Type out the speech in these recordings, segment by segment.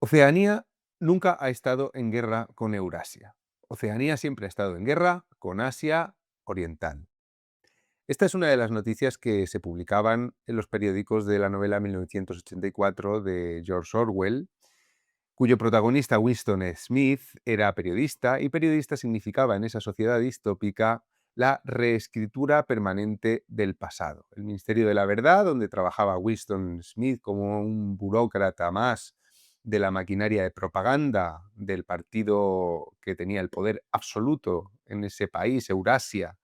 Oceanía nunca ha estado en guerra con Eurasia. Oceanía siempre ha estado en guerra con Asia Oriental. Esta es una de las noticias que se publicaban en los periódicos de la novela 1984 de George Orwell, cuyo protagonista Winston Smith era periodista, y periodista significaba en esa sociedad distópica la reescritura permanente del pasado. El Ministerio de la Verdad, donde trabajaba Winston Smith como un burócrata más de la maquinaria de propaganda del partido que tenía el poder absoluto en ese país, Eurasia,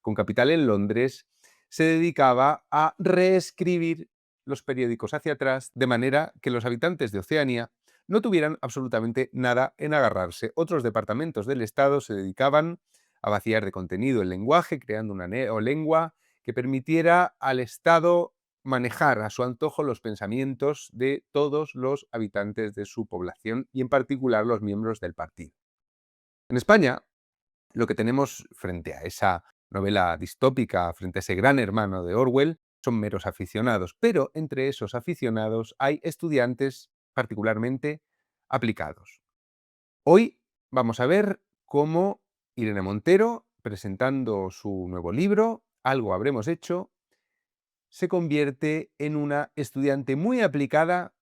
con capital en Londres, se dedicaba a reescribir los periódicos hacia atrás, de manera que los habitantes de Oceanía no tuvieran absolutamente nada en agarrarse. Otros departamentos del Estado se dedicaban a vaciar de contenido el lenguaje, creando una neolengua que permitiera al Estado manejar a su antojo los pensamientos de todos los habitantes de su población y en particular los miembros del partido. En España, lo que tenemos frente a esa novela distópica, frente a ese gran hermano de Orwell, son meros aficionados, pero entre esos aficionados hay estudiantes particularmente aplicados. Hoy vamos a ver cómo Irene Montero, presentando su nuevo libro, Algo habremos hecho, se convierte en una estudiante muy aplicada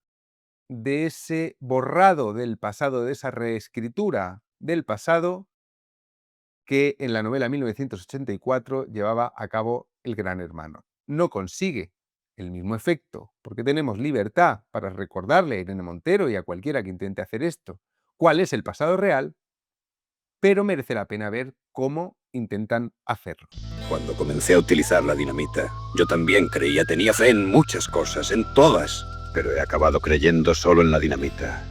de ese borrado del pasado, de esa reescritura del pasado que en la novela 1984 llevaba a cabo el Gran Hermano. No consigue el mismo efecto, porque tenemos libertad para recordarle a Irene Montero y a cualquiera que intente hacer esto cuál es el pasado real, pero merece la pena ver cómo intentan hacerlo. Cuando comencé a utilizar la dinamita, yo también tenía fe en muchas cosas, en todas, pero he acabado creyendo solo en la dinamita.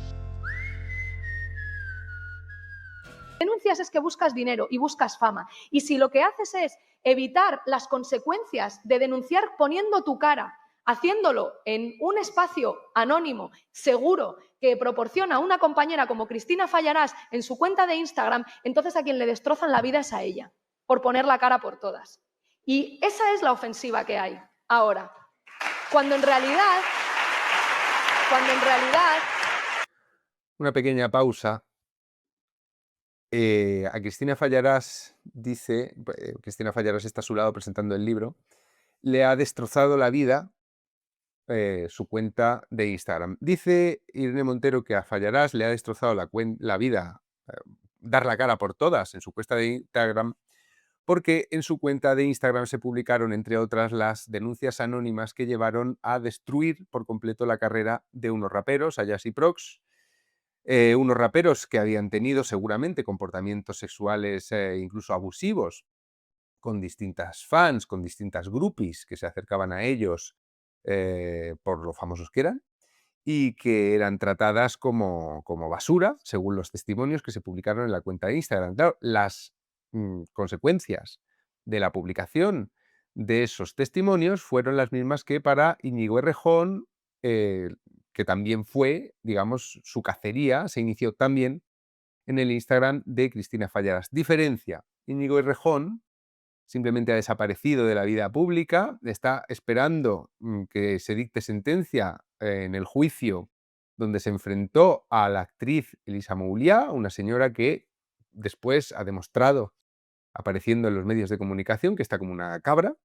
Denuncias es que buscas dinero y buscas fama. Y si lo que haces es evitar las consecuencias de denunciar poniendo tu cara, haciéndolo en un espacio anónimo, seguro, que proporciona una compañera como Cristina Fallarás en su cuenta de Instagram, entonces a quien le destrozan la vida es a ella, por poner la cara por todas. Y esa es la ofensiva que hay ahora. Cuando en realidad... Una pequeña pausa. A Cristina Fallarás dice, Cristina Fallarás está a su lado presentando el libro, le ha destrozado la vida su cuenta de Instagram. Dice Irene Montero que a Fallarás le ha destrozado la vida, dar la cara por todas en su cuenta de Instagram, porque en su cuenta de Instagram se publicaron, entre otras, las denuncias anónimas que llevaron a destruir por completo la carrera de unos raperos, Ayas y Prox, unos raperos que habían tenido seguramente comportamientos sexuales incluso abusivos con distintas fans, con distintas groupies que se acercaban a ellos por lo famosos que eran, y que eran tratadas como basura, según los testimonios que se publicaron en la cuenta de Instagram. Claro, las consecuencias de la publicación de esos testimonios fueron las mismas que para Íñigo Errejón, que también fue, digamos, su cacería se inició también en el Instagram de Cristina Fallarás. Diferencia, Íñigo Errejón simplemente ha desaparecido de la vida pública, está esperando que se dicte sentencia en el juicio donde se enfrentó a la actriz Elisa Mouliá, una señora que después ha demostrado, apareciendo en los medios de comunicación, que está como una cabra,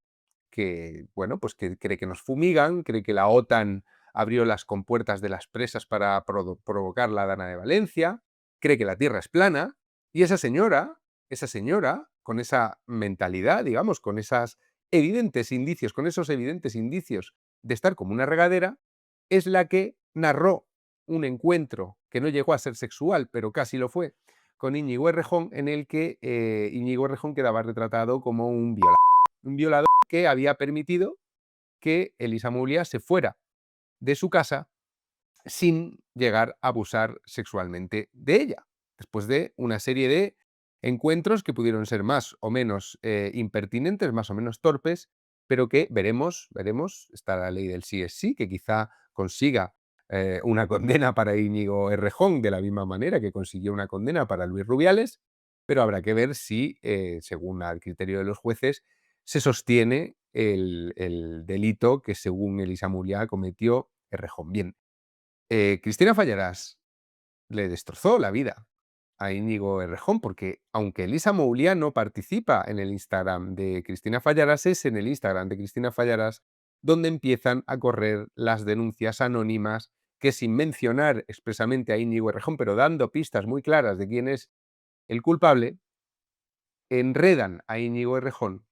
que, bueno, pues que cree que nos fumigan, cree que la OTAN abrió las compuertas de las presas para provocar la Dana de Valencia, cree que la Tierra es plana, y esa señora, con esa mentalidad, digamos, con esos evidentes indicios de estar como una regadera, es la que narró un encuentro que no llegó a ser sexual, pero casi lo fue, con Íñigo Errejón, en el que Íñigo Errejón quedaba retratado como un violador que había permitido que Elisa Mouliá se fuera de su casa sin llegar a abusar sexualmente de ella, después de una serie de encuentros que pudieron ser más o menos impertinentes, más o menos torpes, pero que veremos, está la ley del sí es sí, que quizá consiga una condena para Íñigo Errejón, de la misma manera que consiguió una condena para Luis Rubiales, pero habrá que ver si, según el criterio de los jueces, se sostiene el delito que, según Elisa Mouliá, cometió Errejón. Bien, Cristina Fallarás le destrozó la vida a Íñigo Errejón, porque aunque Elisa Mouliá no participa en el Instagram de Cristina Fallarás, es en el Instagram de Cristina Fallarás donde empiezan a correr las denuncias anónimas que, sin mencionar expresamente a Íñigo Errejón, pero dando pistas muy claras de quién es el culpable, enredan a Íñigo Errejón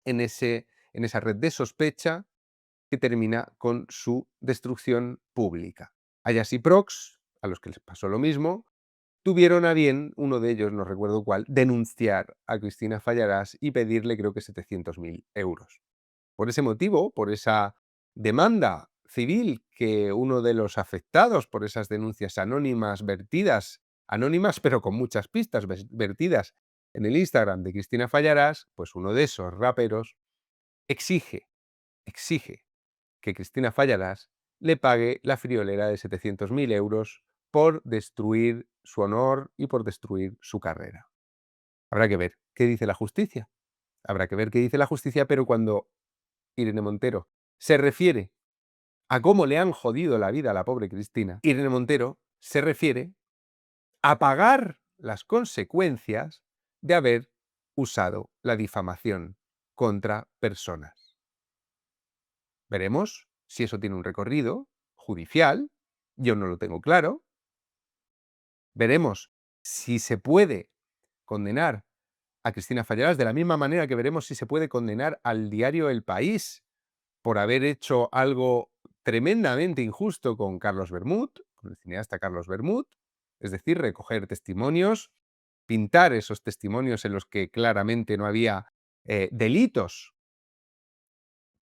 en esa red de sospecha que termina con su destrucción pública. Ayas y Prox, a los que les pasó lo mismo, tuvieron a bien, uno de ellos, no recuerdo cuál, denunciar a Cristina Fallarás y pedirle, creo que 700.000 euros. Por ese motivo, por esa demanda civil que uno de los afectados por esas denuncias anónimas vertidas, anónimas pero con muchas pistas vertidas en el Instagram de Cristina Fallarás, pues uno de esos raperos exige que Cristina Fallarás le pague la friolera de 700.000 euros por destruir su honor y por destruir su carrera. Habrá que ver qué dice la justicia. Habrá que ver qué dice la justicia, pero cuando Irene Montero se refiere a cómo le han jodido la vida a la pobre Cristina, Irene Montero se refiere a pagar las consecuencias de haber usado la difamación contra personas. Veremos si eso tiene un recorrido judicial. Yo no lo tengo claro. Veremos si se puede condenar a Cristina Fallarás de la misma manera que veremos si se puede condenar al diario El País por haber hecho algo tremendamente injusto con Carlos Bermud, con el cineasta Carlos Bermud, es decir, recoger testimonios, pintar esos testimonios en los que claramente no había delitos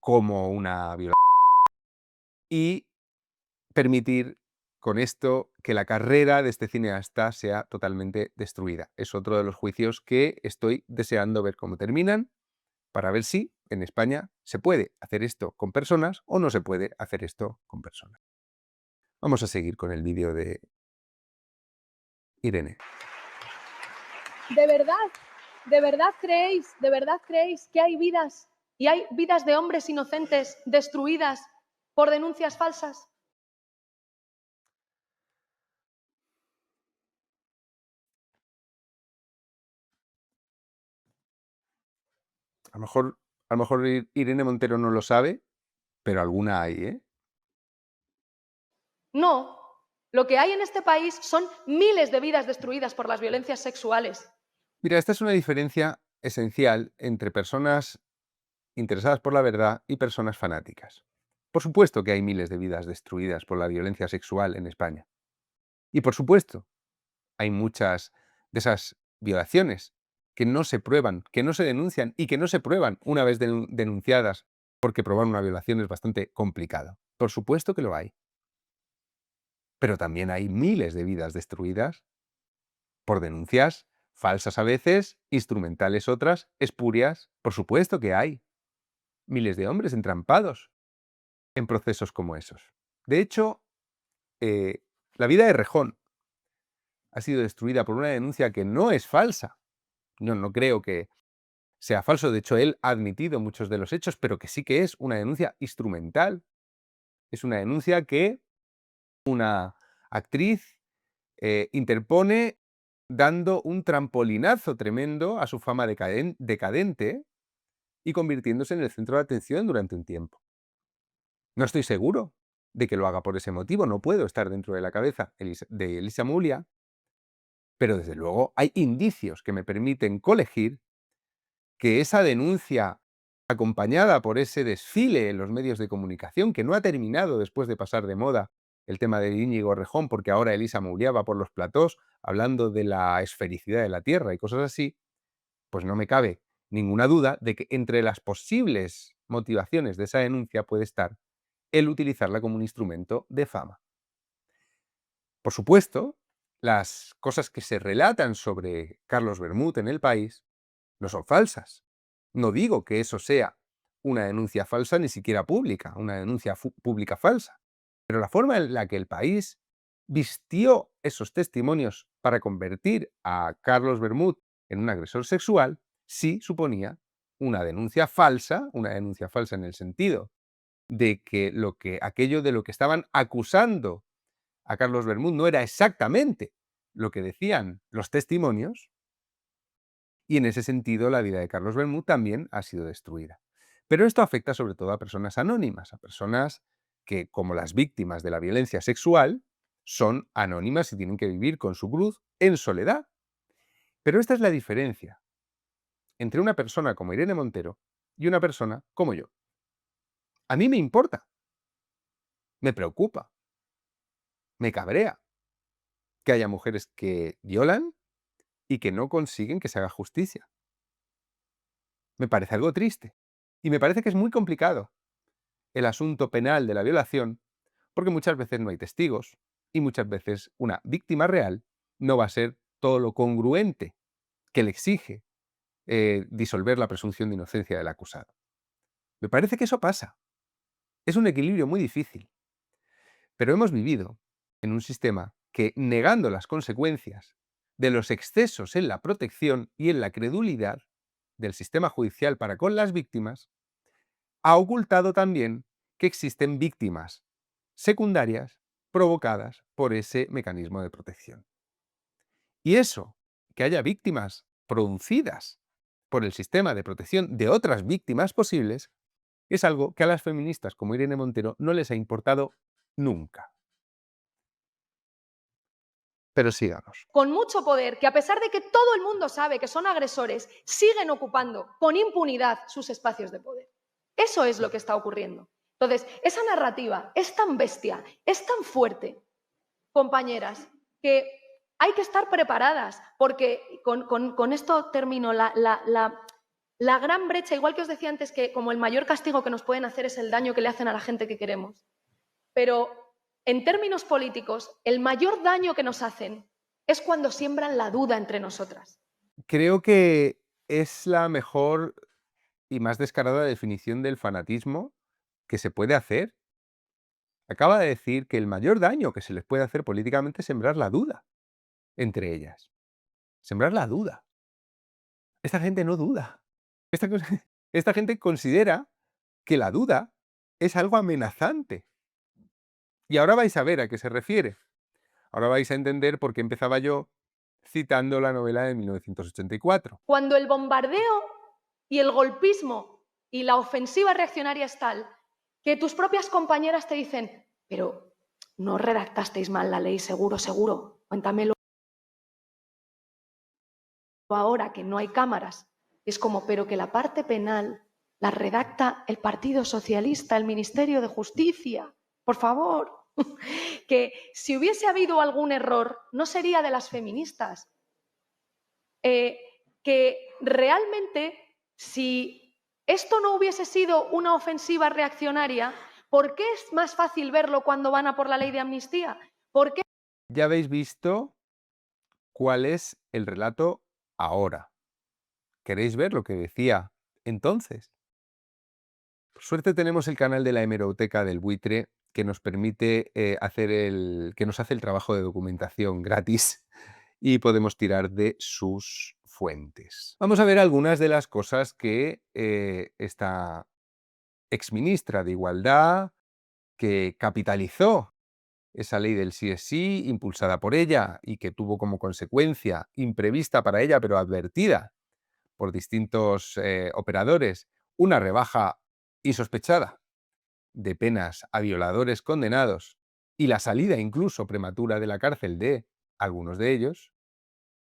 como una violación y permitir con esto que la carrera de este cineasta sea totalmente destruida. Es otro de los juicios que estoy deseando ver cómo terminan, para ver si en España se puede hacer esto con personas o no se puede hacer esto con personas. Vamos a seguir con el vídeo de Irene. de verdad creéis que hay vidas y hay vidas de hombres inocentes destruidas por denuncias falsas? A lo mejor Irene Montero no lo sabe, pero alguna hay, ¿eh? No. Lo que hay en este país son miles de vidas destruidas por las violencias sexuales. Mira, esta es una diferencia esencial entre personas interesadas por la verdad y personas fanáticas. Por supuesto que hay miles de vidas destruidas por la violencia sexual en España. Y por supuesto, hay muchas de esas violaciones que no se prueban, que no se denuncian y que no se prueban una vez denunciadas, porque probar una violación es bastante complicado. Por supuesto que lo hay. Pero también hay miles de vidas destruidas por denuncias falsas a veces, instrumentales otras, espurias. Por supuesto que hay miles de hombres entrampados en procesos como esos. De hecho, la vida de Rejón ha sido destruida por una denuncia que no es falsa. No creo que sea falso. De hecho, él ha admitido muchos de los hechos, pero que sí que es una denuncia instrumental. Es una denuncia que una actriz interpone dando un trampolinazo tremendo a su fama decadente y convirtiéndose en el centro de atención durante un tiempo. No estoy seguro de que lo haga por ese motivo, no puedo estar dentro de la cabeza de Elisa Mouliá, pero desde luego hay indicios que me permiten colegir que esa denuncia, acompañada por ese desfile en los medios de comunicación, que no ha terminado después de pasar de moda el tema de Íñigo Errejón, porque ahora Elisa Mouliá va por los platós hablando de la esfericidad de la Tierra y cosas así, pues no me cabe ninguna duda de que entre las posibles motivaciones de esa denuncia puede estar el utilizarla como un instrumento de fama. Por supuesto, las cosas que se relatan sobre Carlos Bermud en El País no son falsas. No digo que eso sea una denuncia falsa, ni siquiera pública, una denuncia pública falsa. Pero la forma en la que El País vistió esos testimonios para convertir a Carlos Bermud en un agresor sexual, sí suponía una denuncia falsa en el sentido de que aquello de lo que estaban acusando a Carlos Bermúdez no era exactamente lo que decían los testimonios, y en ese sentido la vida de Carlos Bermúdez también ha sido destruida. Pero esto afecta sobre todo a personas anónimas, a personas que, como las víctimas de la violencia sexual, son anónimas y tienen que vivir con su cruz en soledad. Pero esta es la diferencia entre una persona como Irene Montero y una persona como yo. A mí me importa, me preocupa, me cabrea que haya mujeres que violan y que no consiguen que se haga justicia. Me parece algo triste. Y me parece que es muy complicado el asunto penal de la violación, porque muchas veces no hay testigos y muchas veces una víctima real no va a ser todo lo congruente que le exige disolver la presunción de inocencia del acusado. Me parece que eso pasa. Es un equilibrio muy difícil. Pero hemos vivido en un sistema que, negando las consecuencias de los excesos en la protección y en la credulidad del sistema judicial para con las víctimas, ha ocultado también que existen víctimas secundarias provocadas por ese mecanismo de protección. Y eso, que haya víctimas producidas por el sistema de protección de otras víctimas posibles, es algo que a las feministas como Irene Montero no les ha importado nunca. Pero sigamos. Con mucho poder, que a pesar de que todo el mundo sabe que son agresores, siguen ocupando con impunidad sus espacios de poder. Eso es lo que está ocurriendo. Entonces, esa narrativa es tan bestia, es tan fuerte, compañeras, que hay que estar preparadas, porque con esto termino, la gran brecha, igual que os decía antes que como el mayor castigo que nos pueden hacer es el daño que le hacen a la gente que queremos, pero en términos políticos, el mayor daño que nos hacen es cuando siembran la duda entre nosotras. Creo que es la mejor y más descarada definición del fanatismo que se puede hacer. Acaba de decir que el mayor daño que se les puede hacer políticamente es sembrar la duda entre ellas. Sembrar la duda. Esta gente no duda. Esta gente considera que la duda es algo amenazante. Y ahora vais a ver a qué se refiere. Ahora vais a entender por qué empezaba yo citando la novela de 1984. Cuando el bombardeo y el golpismo y la ofensiva reaccionaria es tal que tus propias compañeras te dicen, pero no redactasteis mal la ley, seguro, seguro, cuéntamelo ahora que no hay cámaras. Es como, pero que la parte penal la redacta el Partido Socialista, el Ministerio de Justicia, por favor. Que si hubiese habido algún error, no sería de las feministas. Que realmente, si esto no hubiese sido una ofensiva reaccionaria, ¿por qué es más fácil verlo cuando van a por la ley de amnistía? ¿Por qué? Ya habéis visto cuál es el relato ahora. ¿Queréis ver lo que decía entonces? Por suerte tenemos el canal de la hemeroteca del buitre que nos permite que nos hace el trabajo de documentación gratis y podemos tirar de sus fuentes. Vamos a ver algunas de las cosas que esta exministra de Igualdad, que capitalizó esa ley del sí es sí, impulsada por ella y que tuvo como consecuencia, imprevista para ella, pero advertida por distintos operadores, una rebaja insospechada de penas a violadores condenados y la salida incluso prematura de la cárcel de algunos de ellos,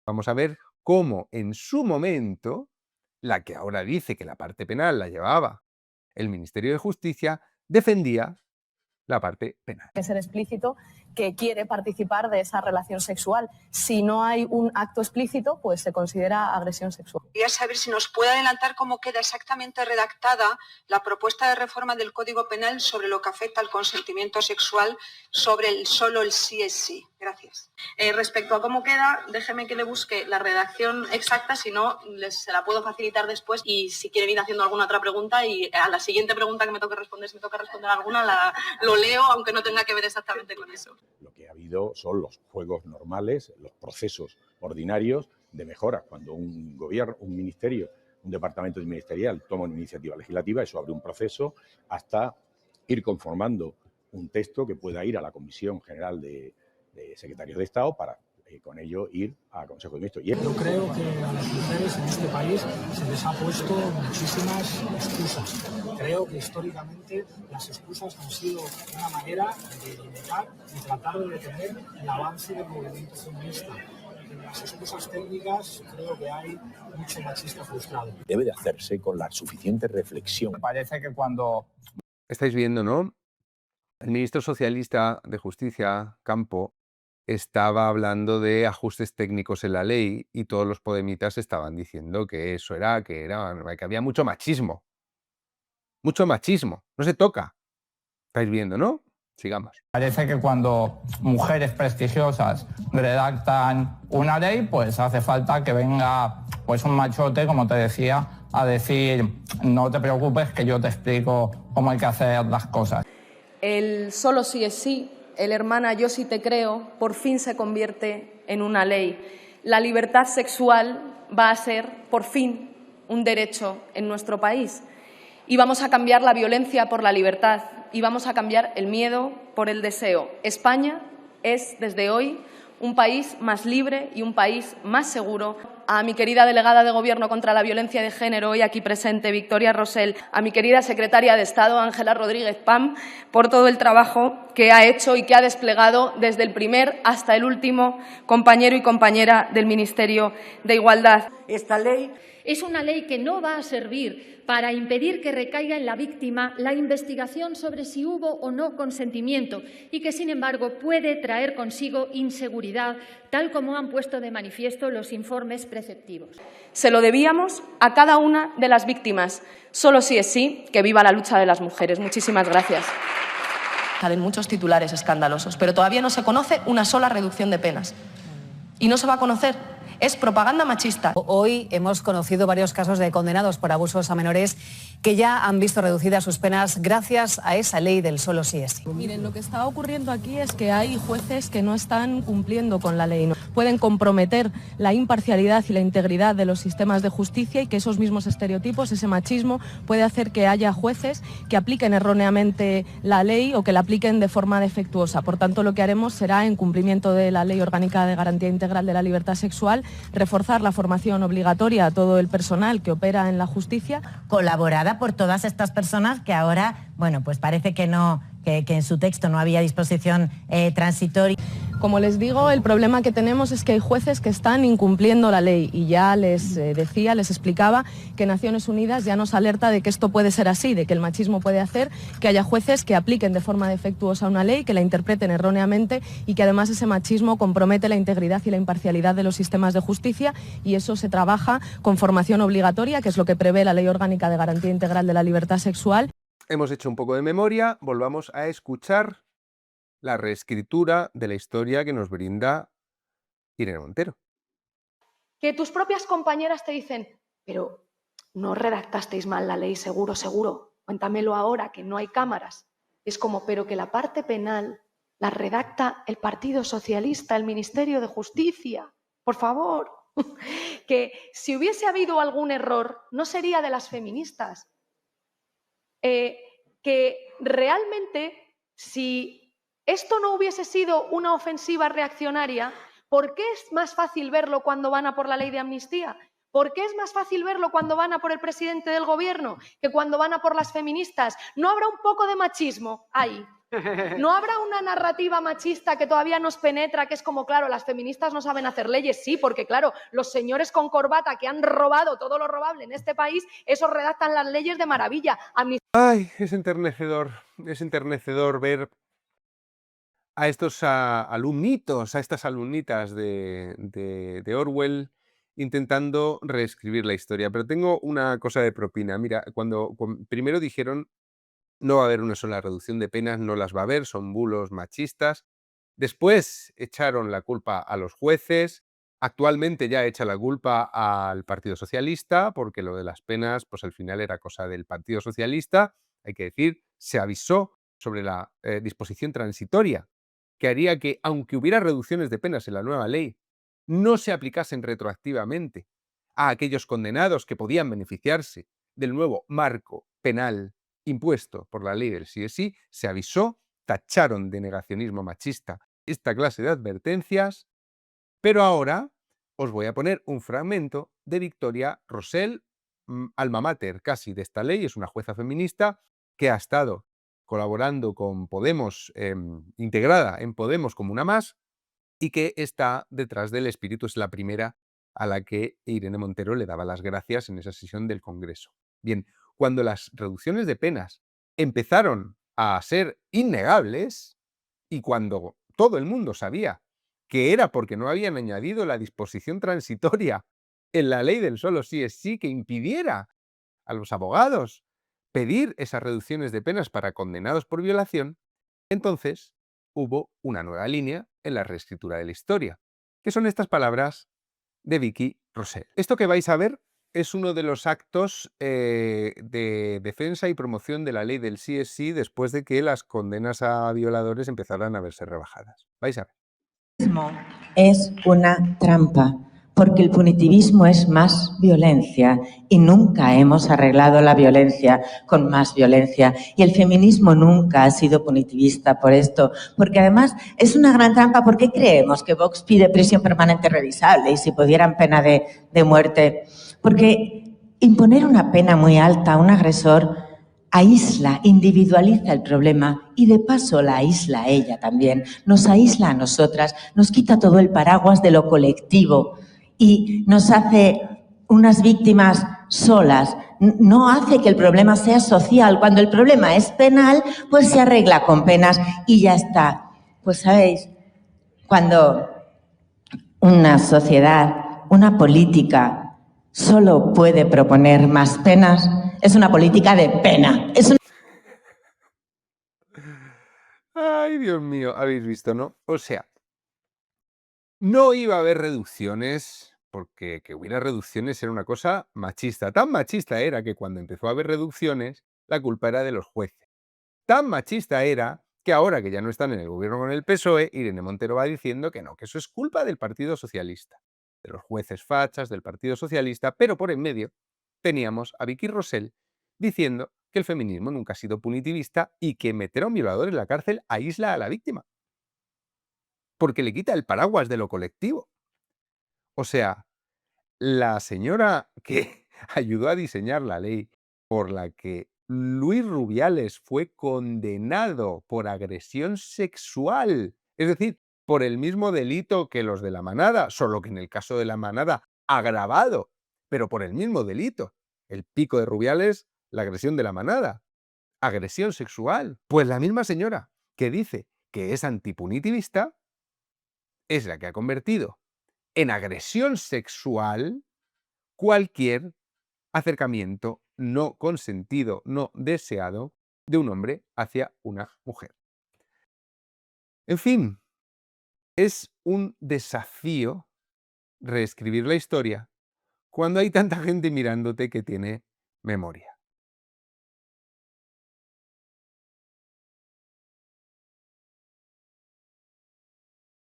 vamos a ver cómo en su momento, la que ahora dice que la parte penal la llevaba el Ministerio de Justicia, defendía la parte penal. Que ser explícito que quiere participar de esa relación sexual. Si no hay un acto explícito, pues se considera agresión sexual. Quería saber si nos puede adelantar cómo queda exactamente redactada la propuesta de reforma del Código Penal sobre lo que afecta al consentimiento sexual, sobre solo el sí es sí. Gracias. Respecto a cómo queda, déjeme que le busque la redacción exacta, si no, se la puedo facilitar después y si quieren ir haciendo alguna otra pregunta y a la siguiente pregunta que me toque responder, si me toca responder alguna, lo leo, aunque no tenga que ver exactamente con eso. Lo que ha habido son los juegos normales, los procesos ordinarios de mejora. Cuando un gobierno, un ministerio, un departamento ministerial toma una iniciativa legislativa, eso abre un proceso hasta ir conformando un texto que pueda ir a la Comisión General de secretarios de Estado para con ello ir a Consejo de Ministros. Yo creo que a las mujeres en este país se les ha puesto muchísimas excusas. Creo que históricamente las excusas han sido una manera de limitar y tratar de detener el avance del movimiento feminista. En las excusas técnicas creo que hay mucho machista frustrado. Debe de hacerse con la suficiente reflexión. Me parece que cuando... Estáis viendo, ¿no? El ministro socialista de Justicia, Campo, estaba hablando de ajustes técnicos en la ley y todos los podemitas estaban diciendo que eso era, que había mucho machismo. Mucho machismo. No se toca. Estáis viendo, ¿no? Sigamos. Parece que cuando mujeres prestigiosas redactan una ley, pues hace falta que venga pues un machote, como te decía, a decir, no te preocupes que yo te explico cómo hay que hacer las cosas. El solo sí es sí, el hermana yo sí te creo, por fin se convierte en una ley. La libertad sexual va a ser, por fin, un derecho en nuestro país. Y vamos a cambiar la violencia por la libertad y vamos a cambiar el miedo por el deseo. España es, desde hoy, un país más libre y un país más seguro. A mi querida delegada de Gobierno contra la violencia de género, hoy aquí presente, Victoria Rosell, a mi querida secretaria de Estado, Ángela Rodríguez Pam, por todo el trabajo que ha hecho y que ha desplegado desde el primer hasta el último compañero y compañera del Ministerio de Igualdad. Esta ley es una ley que no va a servir para impedir que recaiga en la víctima la investigación sobre si hubo o no consentimiento y que, sin embargo, puede traer consigo inseguridad, tal como han puesto de manifiesto los informes preceptivos. Se lo debíamos a cada una de las víctimas. Solo sí es sí, que viva la lucha de las mujeres. Muchísimas gracias. Salen muchos titulares escandalosos, pero todavía no se conoce una sola reducción de penas. Y no se va a conocer. Es propaganda machista. Hoy hemos conocido varios casos de condenados por abusos a menores que ya han visto reducidas sus penas gracias a esa ley del solo sí es sí. Miren, lo que está ocurriendo aquí es que hay jueces que no están cumpliendo con la ley. ¿No? Pueden comprometer la imparcialidad y la integridad de los sistemas de justicia y que esos mismos estereotipos, ese machismo, puede hacer que haya jueces que apliquen erróneamente la ley o que la apliquen de forma defectuosa. Por tanto, lo que haremos será, en cumplimiento de la Ley Orgánica de Garantía Integral de la Libertad Sexual, reforzar la formación obligatoria a todo el personal que opera en la justicia. Colaborada por todas estas personas que ahora, bueno, pues parece que no, que en su texto no había disposición transitoria. Como les digo, el problema que tenemos es que hay jueces que están incumpliendo la ley y ya les decía, les explicaba que Naciones Unidas ya nos alerta de que esto puede ser así, de que el machismo puede hacer que haya jueces que apliquen de forma defectuosa una ley, que la interpreten erróneamente y que además ese machismo compromete la integridad y la imparcialidad de los sistemas de justicia, y eso se trabaja con formación obligatoria, que es lo que prevé la Ley Orgánica de Garantía Integral de la Libertad Sexual. Hemos hecho un poco de memoria, volvamos a escuchar la reescritura de la historia que nos brinda Irene Montero. Que tus propias compañeras te dicen, pero no redactasteis mal la ley, seguro, seguro, cuéntamelo ahora, que no hay cámaras. Es como, pero que la parte penal la redacta el Partido Socialista, el Ministerio de Justicia, por favor. Que si hubiese habido algún error, no sería de las feministas. Que realmente, si esto no hubiese sido una ofensiva reaccionaria, ¿por qué es más fácil verlo cuando van a por la ley de amnistía? ¿Por qué es más fácil verlo cuando van a por el presidente del gobierno que cuando van a por las feministas? ¿No habrá un poco de machismo ahí? ¿No habrá una narrativa machista que todavía nos penetra, que es como, claro, las feministas no saben hacer leyes? Sí, porque claro, los señores con corbata que han robado todo lo robable en este país, esos redactan las leyes de maravilla. Ay, es enternecedor ver a estos alumnitos, a estas alumnitas de Orwell intentando reescribir la historia. Pero tengo una cosa de propina. Mira, cuando primero dijeron no va a haber una sola reducción de penas, no las va a haber, son bulos machistas. Después echaron la culpa a los jueces. Actualmente ya echa la culpa al Partido Socialista, porque lo de las penas, pues al final era cosa del Partido Socialista. Hay que decir, se avisó sobre la disposición transitoria, que haría que, aunque hubiera reducciones de penas en la nueva ley, no se aplicasen retroactivamente a aquellos condenados que podían beneficiarse del nuevo marco penal impuesto por la ley del sí es sí. Se avisó, tacharon de negacionismo machista esta clase de advertencias, pero ahora os voy a poner un fragmento de Victoria Rosell, alma mater casi de esta ley. Es una jueza feminista que ha estado colaborando con Podemos, integrada en Podemos como una más, y que está detrás del espíritu. Es la primera a la que Irene Montero le daba las gracias en esa sesión del Congreso. Bien, cuando las reducciones de penas empezaron a ser innegables y cuando todo el mundo sabía que era porque no habían añadido la disposición transitoria en la ley del solo sí es sí que impidiera a los abogados pedir esas reducciones de penas para condenados por violación, entonces hubo una nueva línea en la reescritura de la historia, que son estas palabras de Vicky Rosell. Esto que vais a ver es uno de los actos de defensa y promoción de la ley del sí es sí después de que las condenas a violadores empezaran a verse rebajadas. Vais a ver. Es una trampa, porque el punitivismo es más violencia y nunca hemos arreglado la violencia con más violencia. Y el feminismo nunca ha sido punitivista por esto, porque además es una gran trampa. ¿Por qué creemos que Vox pide prisión permanente revisable y si pudieran pena de muerte? Porque imponer una pena muy alta a un agresor aísla, individualiza el problema y de paso la aísla a ella también, nos aísla a nosotras, nos quita todo el paraguas de lo colectivo y nos hace unas víctimas solas, no hace que el problema sea social. Cuando el problema es penal, pues se arregla con penas y ya está. Pues sabéis, cuando una sociedad, una política solo puede proponer más penas, es una política de pena. Ay, Dios mío, habéis visto, ¿no? O sea, no iba a haber reducciones, porque que hubiera reducciones era una cosa machista. Tan machista era que cuando empezó a haber reducciones, la culpa era de los jueces. Tan machista era que ahora que ya no están en el gobierno con el PSOE, Irene Montero va diciendo que no, que eso es culpa del Partido Socialista, de los jueces fachas del Partido Socialista, pero por en medio teníamos a Vicky Rosell diciendo que el feminismo nunca ha sido punitivista y que meter a un violador en la cárcel aísla a la víctima, porque le quita el paraguas de lo colectivo. O sea, la señora que ayudó a diseñar la ley por la que Luis Rubiales fue condenado por agresión sexual, es decir, por el mismo delito que los de la manada, solo que en el caso de la manada agravado, pero por el mismo delito. El pico de Rubiales, la agresión de la manada, agresión sexual. Pues la misma señora que dice que es antipunitivista es la que ha convertido en agresión sexual cualquier acercamiento no consentido, no deseado de un hombre hacia una mujer. En fin, es un desafío reescribir la historia cuando hay tanta gente mirándote que tiene memoria.